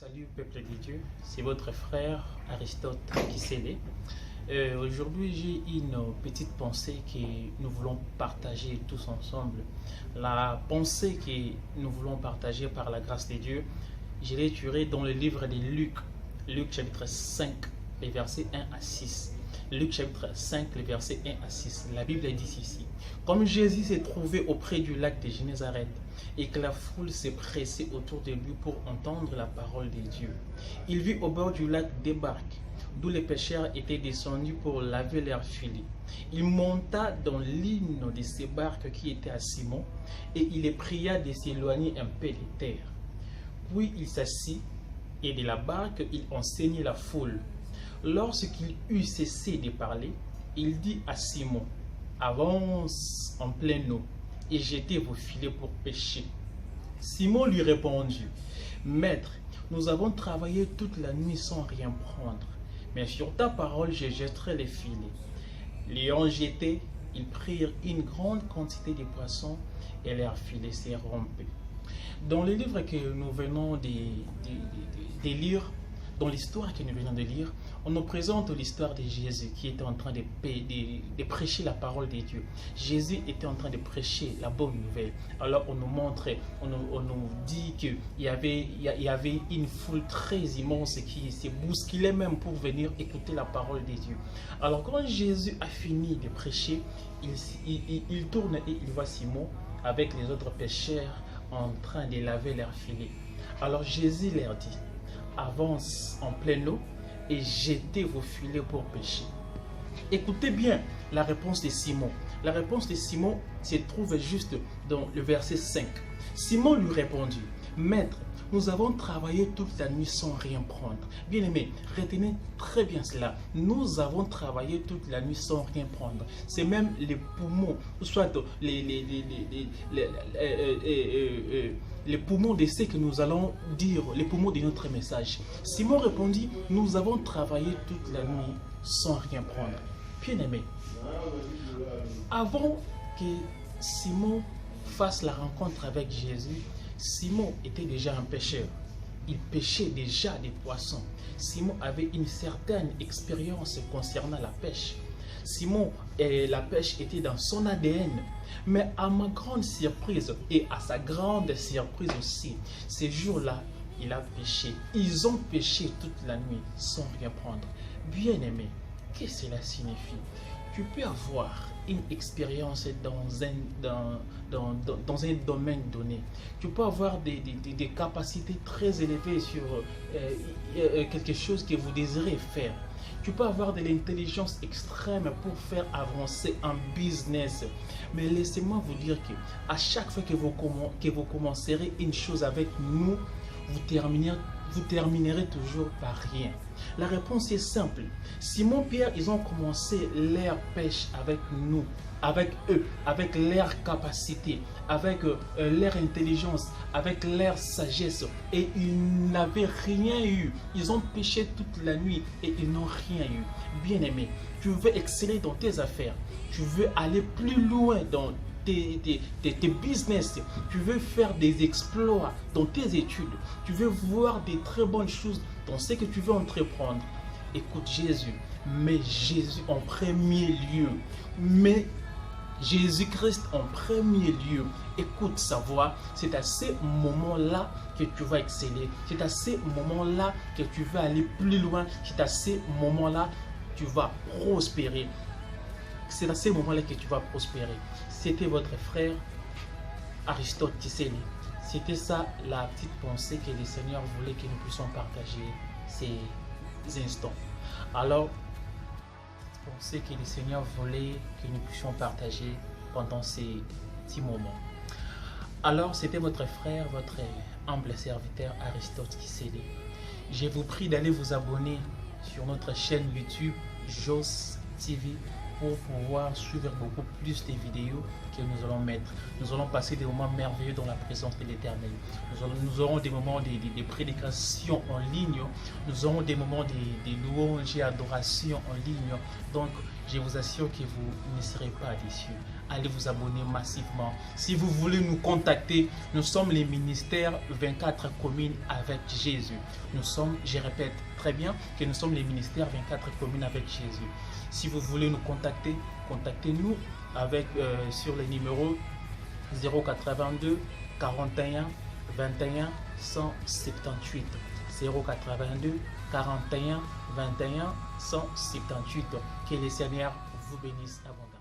Salut peuple de Dieu, c'est votre frère Aristote Kisele. Aujourd'hui j'ai une petite pensée que nous voulons partager tous ensemble. La pensée que nous voulons partager par la grâce de Dieu, je l'ai tirée dans le livre de Luc, Luc chapitre 5, les versets 1 à 6. Luc chapitre 5, les versets 1 à 6. La Bible dit ici: comme Jésus s'est trouvé auprès du lac de Génézareth et que la foule s'est pressée autour de lui pour entendre la parole de Dieu, il vit au bord du lac des barques, d'où les pêcheurs étaient descendus pour laver leurs filets. Il monta dans l'une de ces barques qui était à Simon et il les pria de s'éloigner un peu de terre. Puis il s'assit et de la barque il enseignait la foule. Lorsqu'il eut cessé de parler, il dit à Simon: avance en pleine eau et jetez vos filets pour pêcher. Simon lui répondit: Maître, nous avons travaillé toute la nuit sans rien prendre, mais sur ta parole je jetterai les filets. L'ayant jeté, ils prirent une grande quantité de poissons et leurs filets s'est rompu. Dans le livre que nous venons de lire, dans l'histoire que nous venons de lire, on nous présente l'histoire de Jésus qui était en train de prêcher la parole de Dieu. Jésus était en train de prêcher la bonne nouvelle. Alors on nous montre, on nous dit qu'il y avait une foule très immense qui se bousculait même pour venir écouter la parole de Dieu. Alors quand Jésus a fini de prêcher, il tourne et il voit Simon avec les autres pêcheurs en train de laver leurs filets. Alors Jésus leur dit: avance en pleine eau et jetez vos filets pour pêcher. Écoutez bien la réponse de Simon. La réponse de Simon se trouve juste dans le verset 5. Simon lui répondit: Maître, nous avons travaillé toute la nuit sans rien prendre. Bien aimé, retenez très bien cela. Nous avons travaillé toute la nuit sans rien prendre. C'est même les poumons, soit les poumons de ce que nous allons dire, les poumons de notre message. Simon répondit: nous avons travaillé toute la nuit sans rien prendre. Bien aimé, avant que Simon fasse la rencontre avec Jésus, Simon était déjà un pêcheur. Il pêchait déjà des poissons. Simon avait une certaine expérience concernant la pêche. Simon, la pêche était dans son ADN. Mais à ma grande surprise et à sa grande surprise aussi, ces jours-là, il a pêché. Ils ont pêché toute la nuit sans rien prendre. Bien aimé, qu'est-ce que cela signifie? Tu peux avoir une expérience dans un domaine donné. Tu peux avoir des capacités très élevées sur quelque chose que vous désirez faire. Tu peux avoir de l'intelligence extrême pour faire avancer un business. Mais laissez-moi vous dire que à chaque fois que vous commencerez une chose avec nous, vous terminerez toujours par rien. La réponse est simple. Simon Pierre, ils ont commencé leur pêche avec nous, avec eux, avec leur capacité, avec leur intelligence, avec leur sagesse. Et ils n'avaient rien eu. Ils ont pêché toute la nuit et ils n'ont rien eu. Bien aimé, tu veux exceller dans tes affaires. Tu veux aller plus loin dans tes business, tu veux faire des exploits dans tes études, tu veux voir des très bonnes choses dans ce que tu veux entreprendre. Écoute Jésus, mets Jésus en premier lieu, mets Jésus-Christ en premier lieu. Écoute sa voix. C'est à ces moments-là que tu vas exceller. C'est à ces moments-là que tu vas aller plus loin. C'est à ces moments-là que tu vas prospérer. C'est à ces moments-là que tu vas prospérer. C'était votre frère Aristote Kisele. C'était ça la petite pensée que le Seigneur voulait que nous puissions partager ces instants. Alors, pensée que le Seigneur voulait que nous puissions partager pendant ces petits moments. Alors, c'était votre frère, votre humble serviteur Aristote Kisele. Je vous prie d'aller vous abonner sur notre chaîne YouTube Jos TV pour pouvoir suivre beaucoup plus de vidéos que nous allons mettre. Nous allons passer des moments merveilleux dans la présence de l'Éternel. Nous aurons des moments de prédication en ligne. Nous aurons des moments de louange et adoration en ligne. Donc, je vous assure que vous ne serez pas déçus. allez vous abonner massivement. Si vous voulez nous contacter, nous sommes les ministères 24 communes avec Jésus. Nous sommes, je répète très bien, que nous sommes les ministères 24 communes avec Jésus. Si vous voulez nous contacter, contactez-nous avec, sur le numéro 082 41 21 178. 082 41 21 178. Que le Seigneur vous bénisse abondamment.